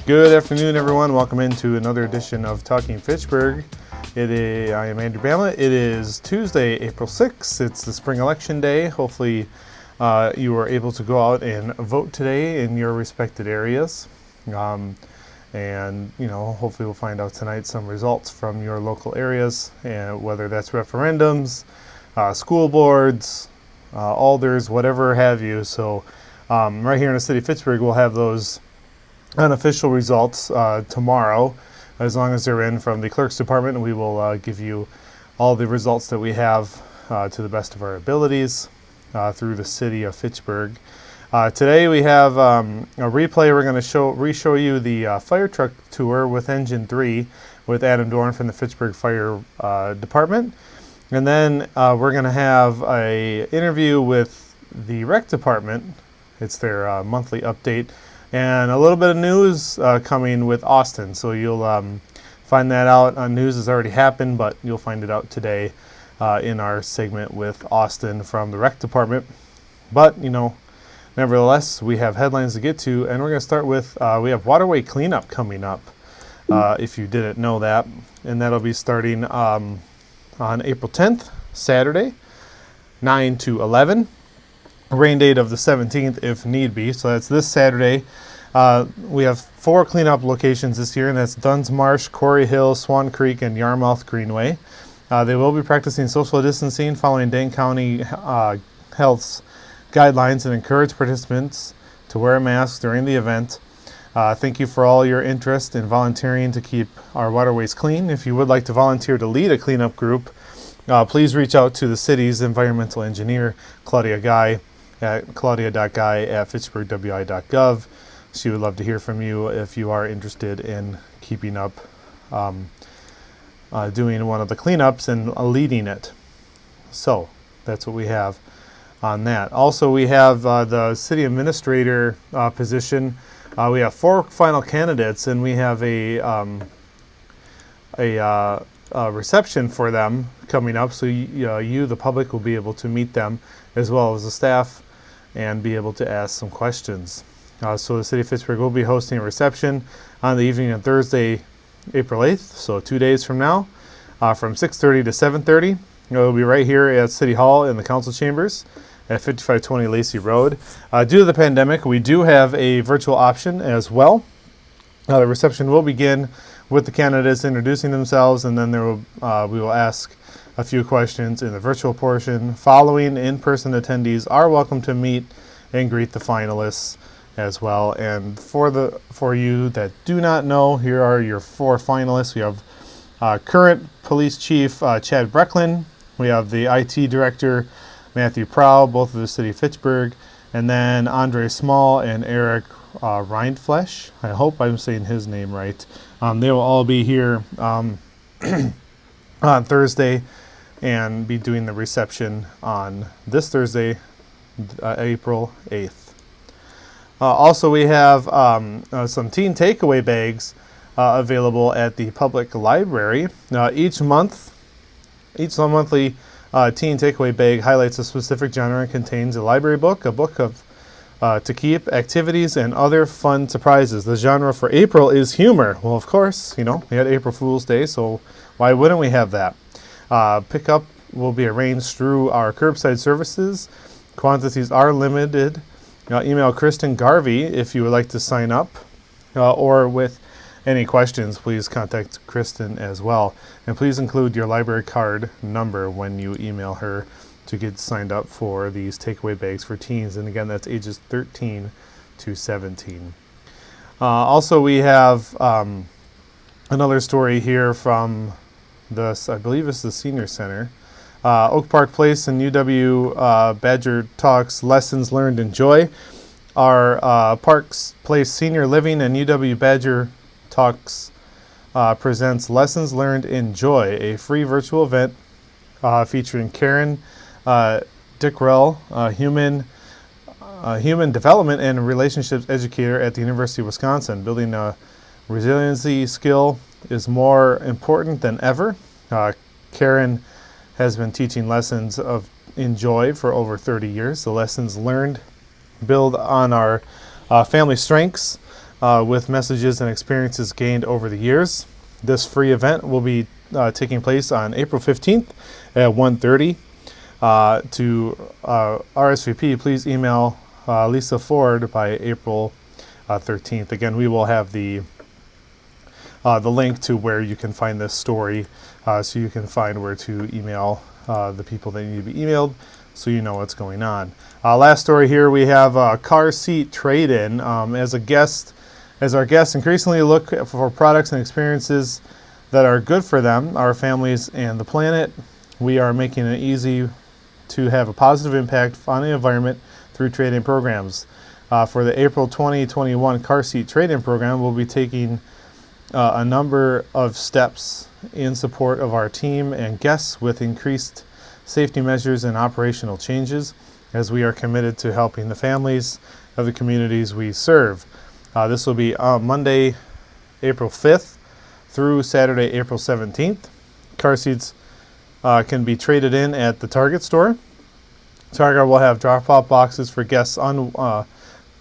Good afternoon, everyone. Welcome into another edition of Talking Fitchburg. I am Andrew Bamlett. It is Tuesday, April 6th. It's the spring election day. Hopefully you are able to go out and vote today in your respected areas. Hopefully we'll find out tonight some results from your local areas, and whether that's referendums, school boards, alders, whatever have you. So right here in the city of Fitchburg, we'll have those unofficial results tomorrow. As long as they're in from the clerk's department, we will give you all the results that we have to the best of our abilities through the city of Fitchburg. Today we have a replay. We're going to re-show you the fire truck tour with Engine 3 with Adam Dorn from the Fitchburg Fire Department. And then we're going to have an interview with the rec department. It's their monthly update. And a little bit of news coming with Austin. So you'll find that out. News has already happened, but you'll find it out today in our segment with Austin from the rec department. But, nevertheless, we have headlines to get to. And we're going to start with, we have Waterway Cleanup coming up, if you didn't know that. And that'll be starting on April 10th, Saturday, 9 to 11. Rain date of the 17th if need be. So that's this Saturday. We have 4 cleanup locations this year, and that's Dunn's Marsh, Quarry Hill, Swan Creek, and Yarmouth Greenway. They will be practicing social distancing following Dane County Health's guidelines, and encourage participants to wear a mask during the event. Thank you for all your interest in volunteering to keep our waterways clean. If you would like to volunteer to lead a cleanup group, please reach out to the city's environmental engineer, Claudia Guy, at claudia.guy@fitchburgwi.gov. She would love to hear from you if you are interested in keeping up doing one of the cleanups and leading it. So that's what we have on that. Also, we have the city administrator position. We have 4 final candidates, and we have a reception for them coming up. So you, the public, will be able to meet them as well as the staff and be able to ask some questions. So the city of Fitchburg will be hosting a reception on the evening of Thursday, April 8th, so 2 days from now, from 6:30 to 7:30. It will be right here at City Hall in the council chambers at 5520 Lacey Road. Due to the pandemic, we do have a virtual option as well. The reception will begin with the candidates introducing themselves, and then we will ask a few questions in the virtual portion. Following, in-person attendees are welcome to meet and greet the finalists as well. And for you that do not know, here are your 4 finalists. We have current police chief Chad Brecklin. We have the IT director Matthew Prow, both of the city of Fitchburg, and then Andre Small and Eric Rindflesh. I hope I'm saying his name right. They will all be here on Thursday and be doing the reception on this Thursday, April 8th. Also, we have some teen takeaway bags available at the public library. Each monthly teen takeaway bag highlights a specific genre and contains a library book, a book of to keep, activities, and other fun surprises. The genre for April is humor. Well, of course, we had April Fool's Day, so why wouldn't we have that? Pickup will be arranged through our curbside services. Quantities are limited. Email Kristen Garvey if you would like to sign up, or with any questions, please contact Kristen as well. And please include your library card number when you email her to get signed up for these takeaway bags for teens. And again, that's ages 13 to 17. Also, we have another story here from I believe it's the Senior Center. Oak Park Place and UW Badger Talks Lessons Learned in Joy. Our Parks Place Senior Living and UW Badger Talks presents Lessons Learned in Joy, a free virtual event featuring Karen Dickrell, human development and relationships educator at the University of Wisconsin. Building a resiliency skill is more important than ever. Karen has been teaching lessons in joy for over 30 years. The lessons learned build on our family strengths with messages and experiences gained over the years. This free event will be taking place on April 15th at 1:30. To RSVP, please email Lisa Ford by April 13th. Again, we will have the link to where you can find this story, so you can find where to email the people that need to be emailed, so you know what's going on. Last story here, we have a car seat trade-in. As our guests increasingly look for products and experiences that are good for them, our families, and the planet, we are making it easy to have a positive impact on the environment through trade-in programs. For the April 2021 car seat trade-in program, we'll be taking a number of steps in support of our team and guests with increased safety measures and operational changes, as we are committed to helping the families of the communities we serve. This will be Monday, April 5th through Saturday, April 17th. Car seats can be traded in at the Target store. Target will have drop-off boxes for guests'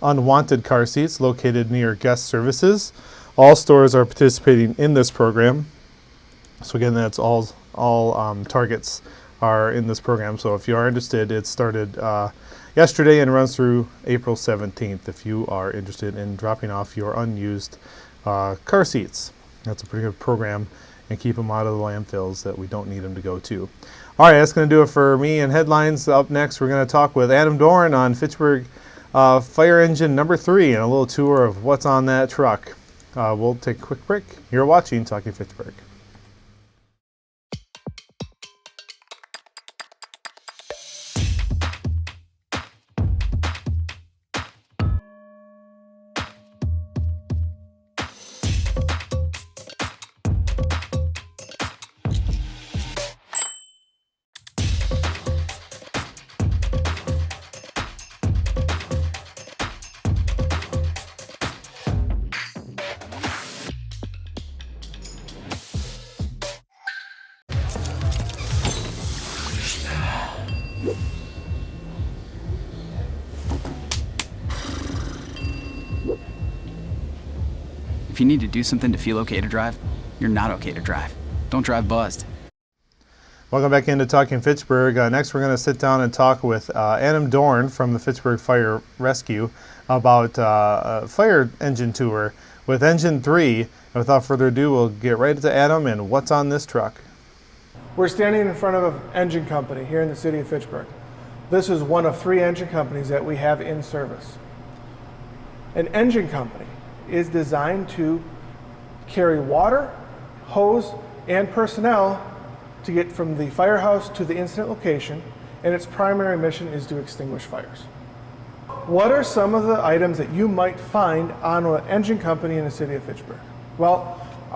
unwanted car seats located near guest services. All stores are participating in this program. So again, that's all Targets are in this program. So if you are interested, it started yesterday and runs through April 17th if you are interested in dropping off your unused car seats. That's a pretty good program, and keep them out of the landfills that we don't need them to go to. All right, that's going to do it for me and headlines. Up next, we're going to talk with Adam Dorn on Fitchburg fire engine number 3 and a little tour of what's on that truck. We'll take a quick break. You're watching Talking Fitchburg. If you need to do something to feel okay to drive, you're not okay to drive. Don't drive buzzed. Welcome back into Talking Fitchburg. Next, we're going to sit down and talk with Adam Dorn from the Fitchburg Fire Rescue about a fire engine tour with Engine 3. And without further ado, we'll get right to Adam and what's on this truck. We're standing in front of an engine company here in the city of Fitchburg. This is one of 3 engine companies that we have in service. An engine company is designed to carry water, hose, and personnel to get from the firehouse to the incident location, and its primary mission is to extinguish fires. What are some of the items that you might find on an engine company in the city of Fitchburg? Well,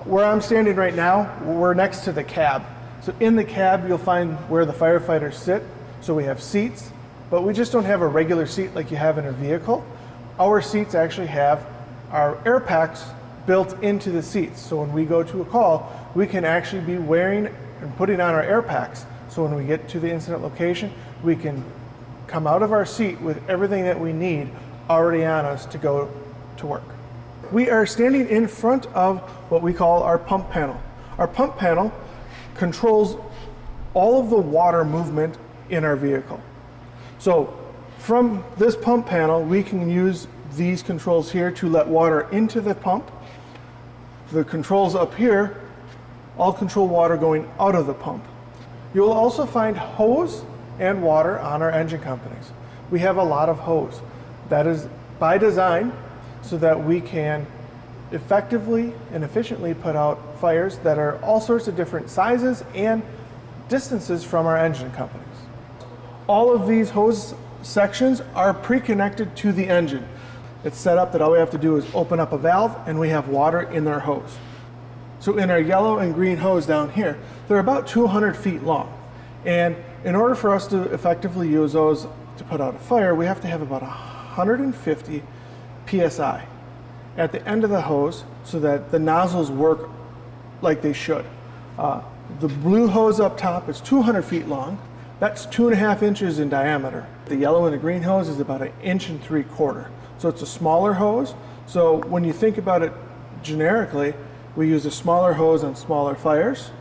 where I'm standing right now, we're next to the cab. So in the cab, you'll find where the firefighters sit. So we have seats, but we just don't have a regular seat like you have in a vehicle. Our seats actually have our air packs built into the seats. So when we go to a call, we can actually be wearing and putting on our air packs. So when we get to the incident location, we can come out of our seat with everything that we need already on us to go to work. We are standing in front of what we call our pump panel. Our pump panel controls all of the water movement in our vehicle. So from this pump panel, we can use these controls here to let water into the pump. The controls up here all control water going out of the pump. You'll also find hose and water on our engine companies. We have a lot of hose. That is by design so that we can effectively and efficiently put out fires that are all sorts of different sizes and distances from our engine companies. All of these hose sections are pre-connected to the engine. It's set up that all we have to do is open up a valve and we have water in our hose. So in our yellow and green hose down here, they're about 200 feet long. And in order for us to effectively use those to put out a fire, we have to have about 150 PSI at the end of the hose so that the nozzles work like they should. The blue hose up top is 200 feet long. That's 2.5 inches in diameter. The yellow and the green hose is about 1.75 inches. So it's a smaller hose So when you think about it generically, we use a smaller hose on smaller fires,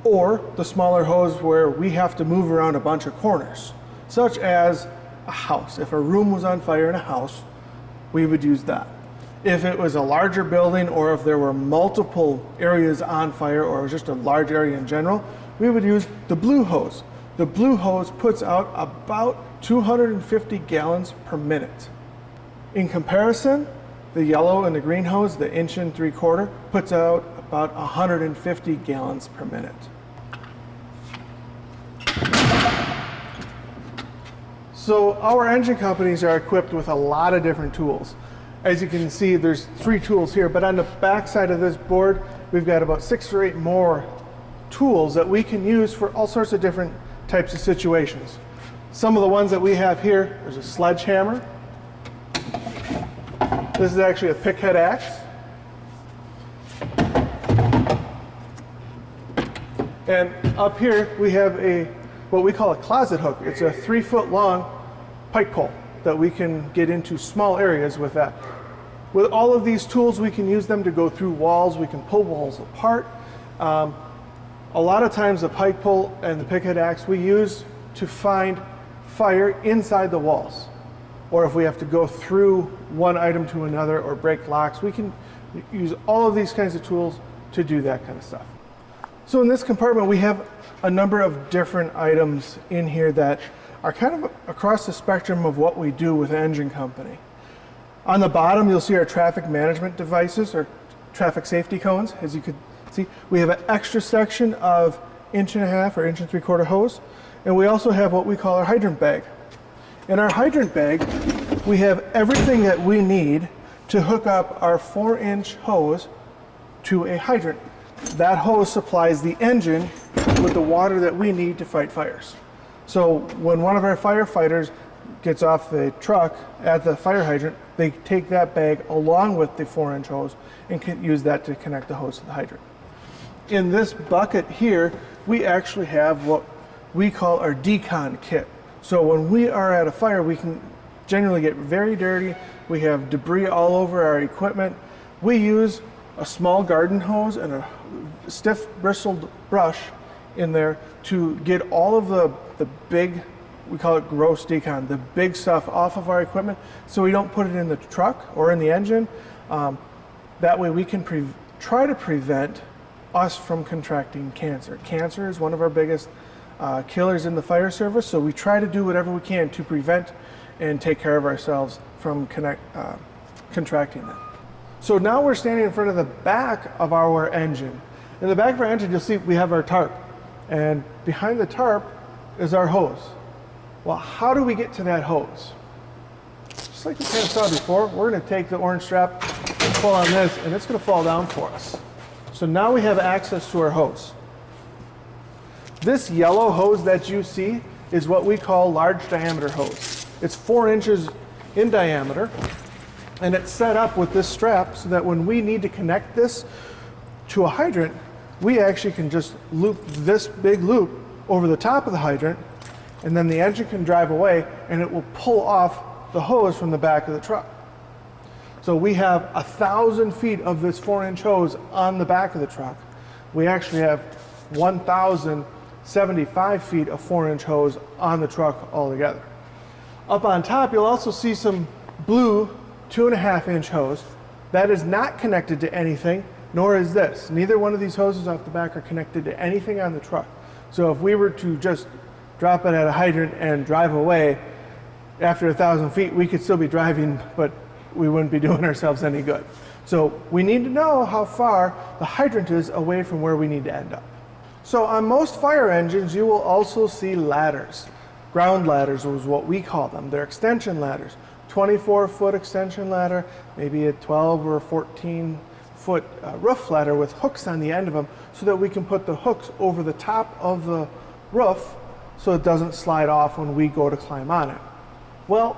or the smaller hose where we have to move around a bunch of corners, such as a house. If a room was on fire in a house, we would use that. If it was a larger building, or if there were multiple areas on fire, or it was just a large area in general, we would use the blue hose. The blue hose puts out about 250 gallons per minute. In comparison, the yellow and the green hose, the 1 3/4, puts out about 150 gallons per minute. So our engine companies are equipped with a lot of different tools. As you can see, there's 3 tools here, but on the back side of this board, we've got about 6 or 8 more tools that we can use for all sorts of different types of situations. Some of the ones that we have here, there's a sledgehammer. This is actually a pickhead axe. And up here we have what we call a closet hook. It's a 3-foot long pike pole that we can get into small areas with that. With all of these tools, we can use them to go through walls. We can pull walls apart. A lot of times the pike pole and the pickhead axe we use to find fire inside the walls. Or if we have to go through one item to another or break locks, we can use all of these kinds of tools to do that kind of stuff. So in this compartment, we have a number of different items in here that are kind of across the spectrum of what we do with an engine company. On the bottom, you'll see our traffic management devices, or traffic safety cones. As you could see, we have an extra section of 1.5 or 1 3/4 hose, and we also have what we call our hydrant bag. In our hydrant bag, we have everything that we need to hook up our 4-inch hose to a hydrant. That hose supplies the engine with the water that we need to fight fires. So when one of our firefighters gets off the truck at the fire hydrant, they take that bag along with the 4-inch hose and can use that to connect the hose to the hydrant. In this bucket here, we actually have what we call our decon kit. So when we are at a fire, we can generally get very dirty. We have debris all over our equipment. We use a small garden hose and a stiff bristled brush in there to get all of the big, we call it gross decon, the big stuff off of our equipment, so we don't put it in the truck or in the engine. That way we can try to prevent us from contracting cancer. Cancer is one of our biggest killers in the fire service, so we try to do whatever we can to prevent and take care of ourselves from contracting that. So now we're standing in front of the back of our engine. In the back of our engine, you'll see we have our tarp, and behind the tarp is our hose. Well, how do we get to that hose? Just like we kind of saw before, we're going to take the orange strap and pull on this, and it's going to fall down for us. So now we have access to our hose. This yellow hose that you see is what we call large diameter hose. It's 4 inches in diameter, and it's set up with this strap so that when we need to connect this to a hydrant, we actually can just loop this big loop over the top of the hydrant, and then the engine can drive away and it will pull off the hose from the back of the truck. So we have 1,000 feet of this 4-inch hose on the back of the truck. We actually have 1,075 feet of 4-inch hose on the truck altogether. Up on top, you'll also see some blue 2.5-inch hose. That is not connected to anything, nor is this. Neither one of these hoses off the back are connected to anything on the truck. So if we were to just drop it at a hydrant and drive away, after 1,000 feet, we could still be driving, but we wouldn't be doing ourselves any good. So we need to know how far the hydrant is away from where we need to end up. So on most fire engines, you will also see ladders. Ground ladders is what we call them. They're extension ladders. 24-foot extension ladder, maybe a 12 or 14-foot roof ladder with hooks on the end of them so that we can put the hooks over the top of the roof so it doesn't slide off when we go to climb on it. Well,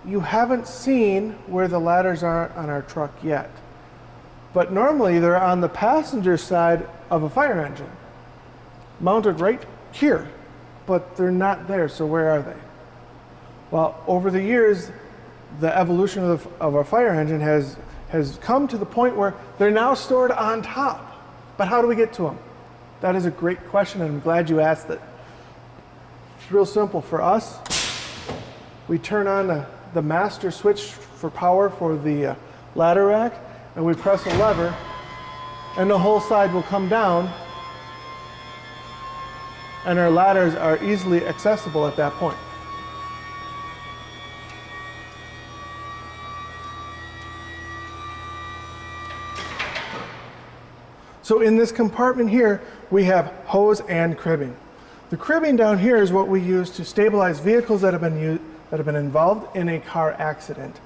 you haven't seen where the ladders are on our truck yet. But normally they're on the passenger side of a fire engine, mounted right here, but they're not there, so where are they? Well, over the years, the evolution of our fire engine has has come to the point where they're now stored on top. But how do we get to them? That is a great question, and I'm glad you asked it. It's real simple. For us, we turn on the master switch for power for the ladder rack, and we press a lever, and the whole side will come down, and our ladders are easily accessible at that point. So in this compartment here, we have hose and cribbing. The cribbing down here is what we use to stabilize vehicles that have been involved in a car accident.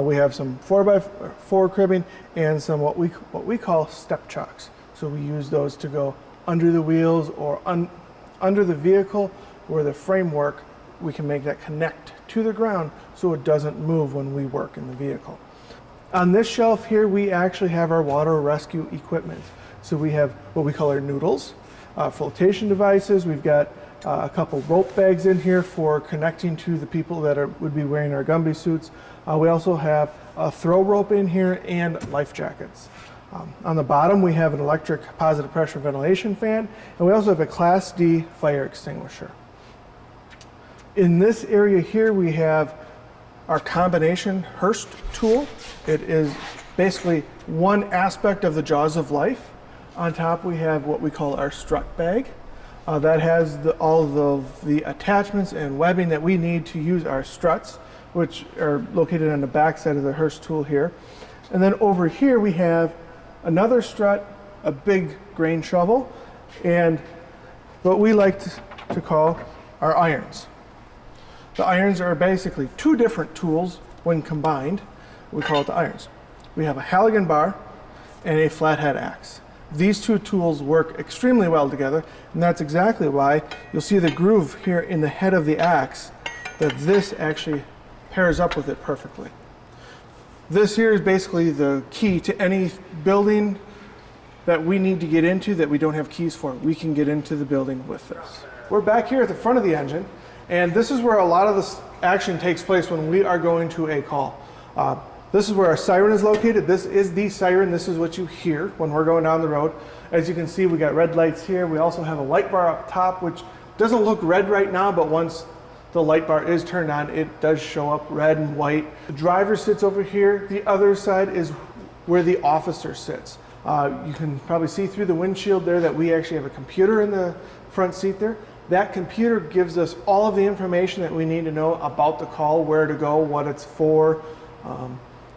We have some 4x4 cribbing and some what we call step chocks. So we use those to go under the wheels or under the vehicle where the framework, we can make that connect to the ground so it doesn't move when we work in the vehicle. On this shelf here, we actually have our water rescue equipment. So we have what we call our noodles, flotation devices. We've got a couple rope bags in here for connecting to the people that would be wearing our Gumby suits. We also have a throw rope in here and life jackets. On the bottom, we have an electric positive pressure ventilation fan, and we also have a Class D fire extinguisher. In this area here, we have our combination Hurst tool. It is basically one aspect of the jaws of life. On top, we have what we call our strut bag. That has all of the attachments and webbing that we need to use our struts, which are located on the back side of the Hurst tool here. And then over here, we have another strut, a big grain shovel, and what we like to call our irons. The irons are basically two different tools when combined. We call it the irons. We have a Halligan bar and a flathead axe. These two tools work extremely well together, and that's exactly why you'll see the groove here in the head of the axe, that this actually pairs up with it perfectly. This here is basically the key to any building that we need to get into that we don't have keys for. We can get into the building with this. We're back here at the front of the engine, and this is where a lot of this action takes place when we are going to a call. This is where our siren is located. This is the siren. This is what you hear when we're going down the road. As you can see, we got red lights here. We also have a light bar up top, which doesn't look red right now, but once the light bar is turned on, it does show up red and white. The driver sits over here. The other side is where the officer sits. You can probably see through the windshield there that we actually have a computer in the front seat there. That computer gives us all of the information that we need to know about the call, where to go, what it's for,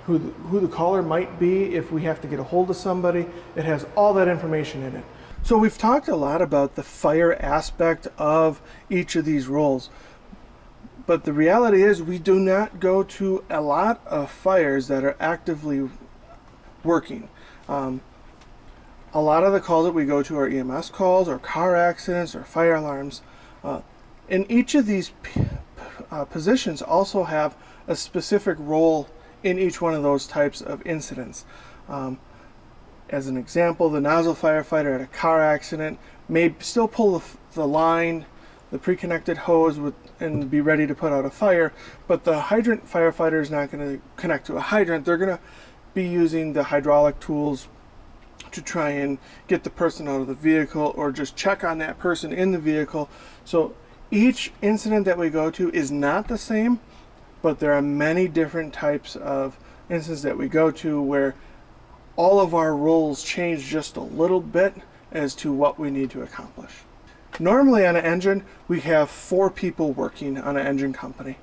who the caller might be, if we have to get a hold of somebody. It has all that information in it. So we've talked a lot about the fire aspect of each of these roles, but the reality is we do not go to a lot of fires that are actively working. A lot of the calls that we go to are EMS calls or car accidents or fire alarms. And each of these positions also have a specific role in each one of those types of incidents. As an example, the nozzle firefighter at a car accident may still pull the line, the pre-connected hose and be ready to put out a fire, but the hydrant firefighter is not going to connect to a hydrant. They're going to be using the hydraulic tools to try and get the person out of the vehicle or just check on that person in the vehicle. So each incident that we go to is not the same, but there are many different types of incidents that we go to where all of our roles change just a little bit as to what we need to accomplish. Normally on an engine, we have 4 people working on an engine company.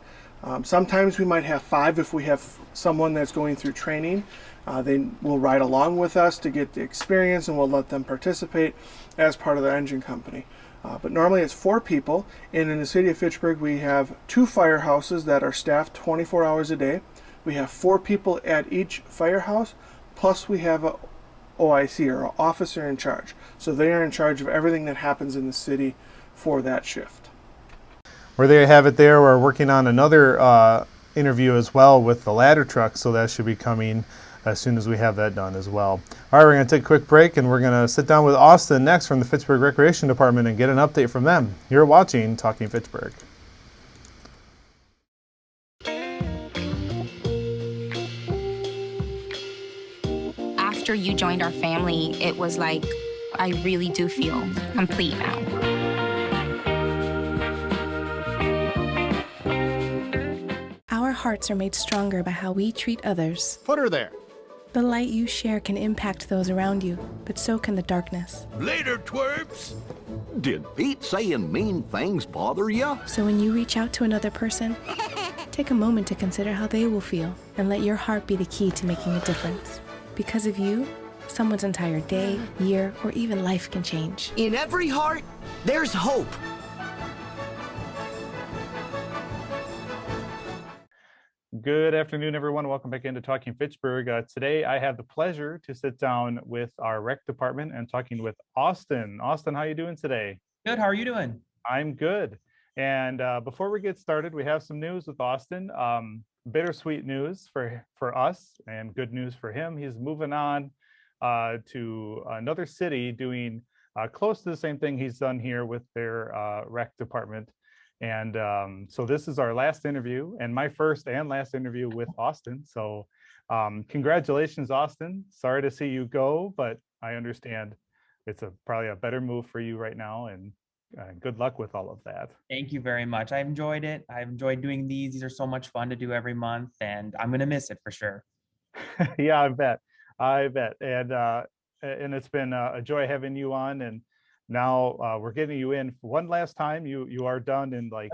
Sometimes we might have 5 if we have someone that's going through training. They will ride along with us to get the experience, and we'll let them participate as part of the engine company. But normally it's 4 people, and in the city of Fitchburg we have 2 firehouses that are staffed 24 hours a day. We have 4 people at each firehouse, plus we have a OIC, or an officer in charge. So they are in charge of everything that happens in the city for that shift. Where they have it there, we're working on another interview as well with the ladder truck, so that should be coming as soon as we have that done as well. All right, we're going to take a quick break, and we're going to sit down with Austin next from the Fitchburg Recreation Department and get an update from them. You're watching Talking Fitchburg. you joined our family, it was like, I really do feel complete now. Our hearts are made stronger by how we treat others. Put her there. The light you share can impact those around you, but so can the darkness. Later, twerps. Did Pete saying mean things bother you? So when you reach out to another person, take a moment to consider how they will feel and let your heart be the key to making a difference. Because of you, someone's entire day, year, or even life can change. In every heart, there's hope. Good afternoon, everyone. Welcome back into Talking Fitchburg. Today, I have the pleasure to sit down with our rec department and talking with Austin. Austin, how are you doing today? Good. How are you doing? I'm good. And before we get started, we have some news with Austin. Bittersweet news for us and good news for him. He's moving on to another city doing close to the same thing he's done here with their rec department. And so this is our last interview and my first and last interview with Austin. So congratulations, Austin. Sorry to see you go, but I understand it's probably a better move for you right now. And good luck with all of that. Thank you very much. I've enjoyed it. I've enjoyed doing these. These are so much fun to do every month, and I'm going to miss it for sure. Yeah, I bet. And it's been a joy having you on. And now we're getting you in one last time. You are done in like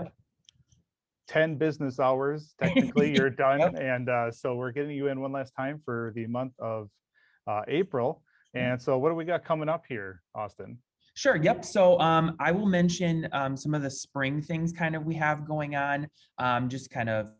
10 business hours. Technically, you're done. Yep. And so we're getting you in one last time for the month of April. And so what do we got coming up here, Austin? Sure. Yep. So I will mention some of the spring things kind of we have going on. Just kind of,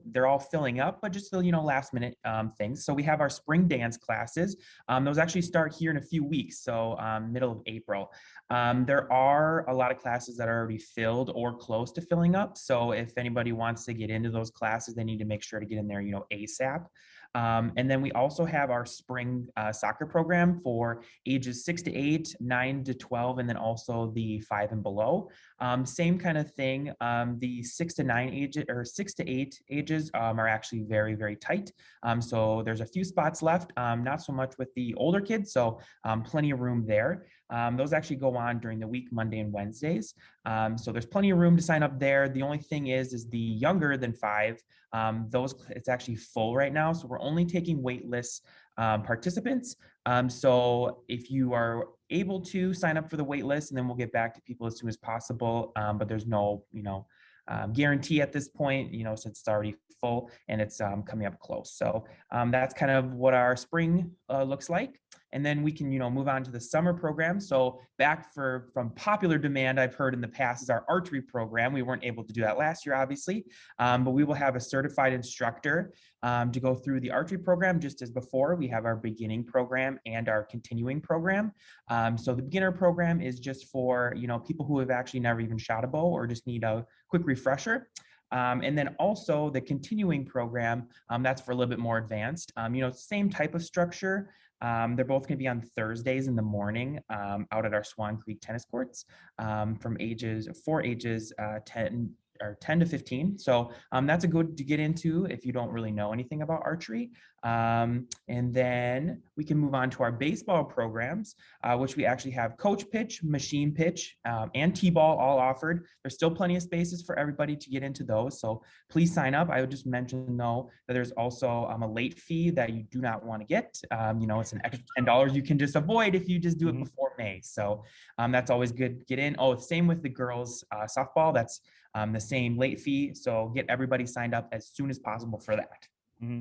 they're all filling up, but just the, last minute things. So we have our spring dance classes. Those actually start here in a few weeks. So middle of April. There are a lot of classes that are already filled or close to filling up. So if anybody wants to get into those classes, they need to make sure to get in there, ASAP. And then we also have our spring soccer program for ages 6 to 8, 9 to 12, and then also the 5 and below. Same kind of thing. The 6 to 9 age or 6 to 8 ages are actually very, very tight. So there's a few spots left, not so much with the older kids. So plenty of room there. Those actually go on during the week, Monday and Wednesdays. So there's plenty of room to sign up there. The only thing is the younger than 5, it's actually full right now. So we're only taking waitlist participants. So if you are able to sign up for the wait list, and then we'll get back to people as soon as possible. But there's no, guarantee at this point, since it's already full and it's coming up close. So that's kind of what our spring looks like. And then we can, move on to the summer program. So from popular demand, I've heard in the past is our archery program. We weren't able to do that last year, obviously, but we will have a certified instructor to go through the archery program. Just as before, we have our beginning program and our continuing program. So the beginner program is just for, people who have actually never even shot a bow or just need a quick refresher. And then also the continuing program, that's for a little bit more advanced, same type of structure. They're both going to be on Thursdays in the morning out at our Swan Creek tennis courts for ages 10 to 15. So that's a good to get into if you don't really know anything about archery. And then we can move on to our baseball programs, which we actually have coach pitch, machine pitch, and T-ball all offered. There's still plenty of spaces for everybody to get into those. So please sign up. I would just mention though, that there's also a late fee that you do not want to get. It's an extra $10 you can just avoid if you just do it before May. So that's always good to get in. Oh, same with the girls softball. That's the same late fee. So get everybody signed up as soon as possible for that. Mm-hmm.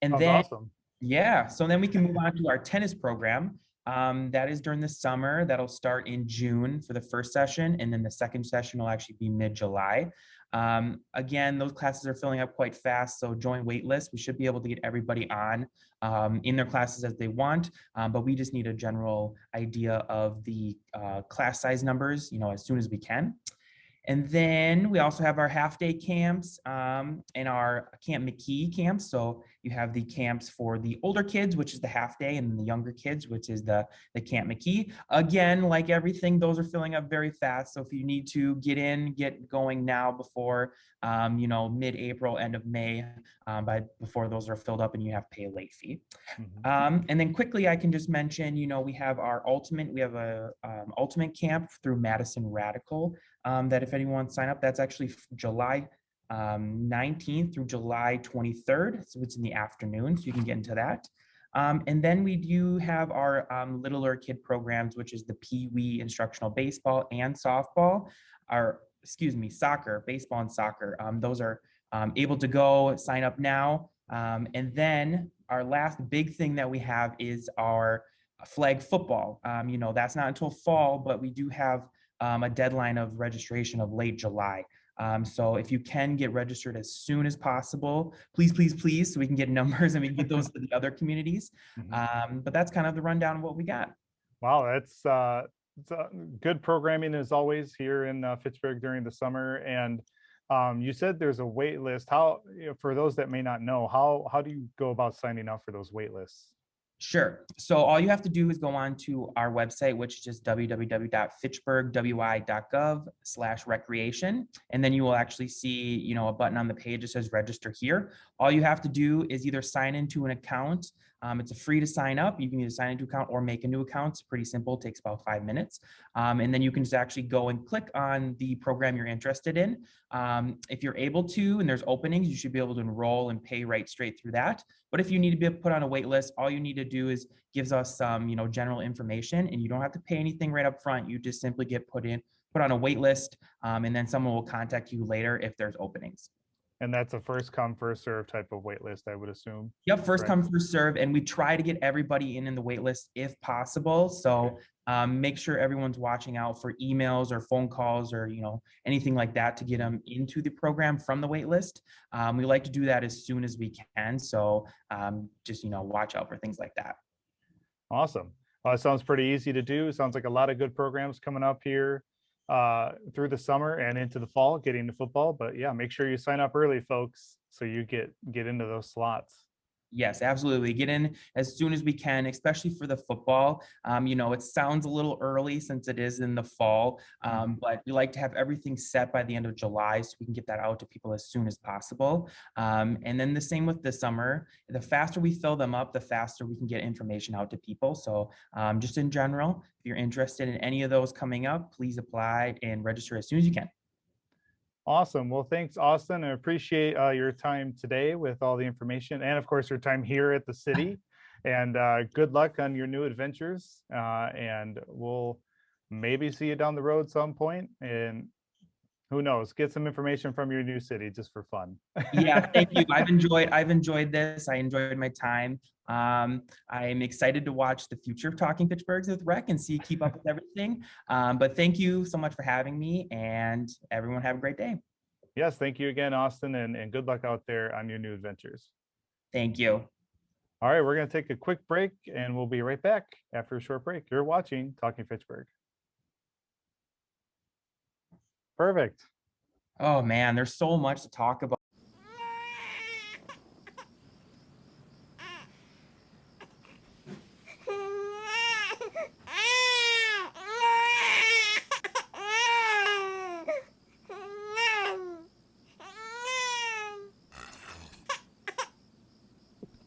And Sounds then, awesome. Yeah. So then we can move on to our tennis program. That is during the summer. That'll start in June for the first session. And then the second session will actually be mid-July. Again, those classes are filling up quite fast. So join waitlist. We should be able to get everybody on in their classes as they want. But we just need a general idea of the class size numbers, as soon as we can. And then we also have our half-day camps and our Camp McKee camps. So you have the camps for the older kids, which is the half-day, and the younger kids, which is the Camp McKee. Again, like everything, those are filling up very fast. So if you need to get going now before, mid-April, end of May, before those are filled up and you have to pay a late fee. And then quickly, I can just mention, we have a ultimate camp through Madison Radical that if anyone wants to sign up, that's actually July 19th through July 23rd. So it's in the afternoon, so you can get into that. And then we do have our littler kid programs, which is the Pee Wee instructional baseball and softball, soccer, baseball and soccer. Those are able to go sign up now. And then our last big thing that we have is our flag football. That's not until fall, but we do have a deadline of registration of late July. So if you can get registered as soon as possible, please, so we can get numbers and we can get those to the other communities. But that's kind of the rundown of what we got. Wow, that's good programming as always here in Fitchburg during the summer. And you said there's a wait list. How, for those that may not know, how do you go about signing up for those wait lists? Sure. So all you have to do is go on to our website, which is just www.fitchburgwi.gov/recreation. And then you will actually see, a button on the page that says register here. All you have to do is either sign into an account. It's free to sign up. You can either sign into an account or make a new account. It's pretty simple. It takes about 5 minutes. And then you can just actually go and click on the program you're interested in. If you're able to, and there's openings, you should be able to enroll and pay right straight through that. But if you need to be put on a wait list, all you need to do is gives us some, general information, and you don't have to pay anything right up front. You just simply get put on a wait list, and then someone will contact you later if there's openings. And that's a first come, first serve type of wait list, I would assume. Yep, first come, first serve. And we try to get everybody in the wait list if possible. So make sure everyone's watching out for emails or phone calls or, anything like that to get them into the program from the wait list. We like to do that as soon as we can. So just, watch out for things like that. Awesome. Well, it sounds pretty easy to do. It sounds like a lot of good programs coming up here through the summer and into the fall, getting to football. But yeah, make sure you sign up early, folks, so you get into those slots. Yes, absolutely. Get in as soon as we can, especially for the football. It sounds a little early since it is in the fall, but we like to have everything set by the end of July so we can get that out to people as soon as possible. And then the same with the summer. The faster we fill them up, the faster we can get information out to people. So just in general, if you're interested in any of those coming up, please apply and register as soon as you can. Awesome. Well, thanks, Austin. I appreciate your time today with all the information and, of course, your time here at the city. And good luck on your new adventures. And we'll maybe see you down the road some point. And who knows, get some information from your new city just for fun. Yeah, thank you. I've enjoyed this. I enjoyed my time. I'm excited to watch the future of Talking Fitchburgs with Rec and keep up with everything. But thank you so much for having me, and everyone have a great day. Yes, thank you again, Austin, and good luck out there on your new adventures. Thank you. All right, we're going to take a quick break, and we'll be right back after a short break. You're watching Talking Fitchburg. Perfect. Oh man, there's so much to talk about.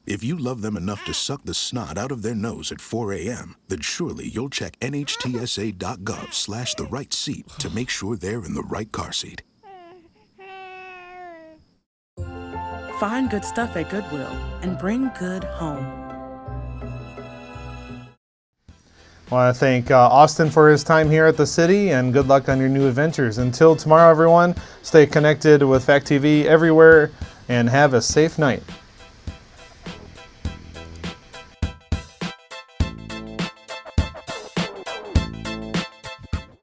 If you love them enough to suck the snot out of their nose at 4 a.m., then surely you'll check NHTSA.gov/the right seat to make sure they're in the right car seat. Find good stuff at Goodwill and bring good home. I want to thank Austin for his time here at the city, and good luck on your new adventures. Until tomorrow, everyone, stay connected with Fact TV everywhere and have a safe night.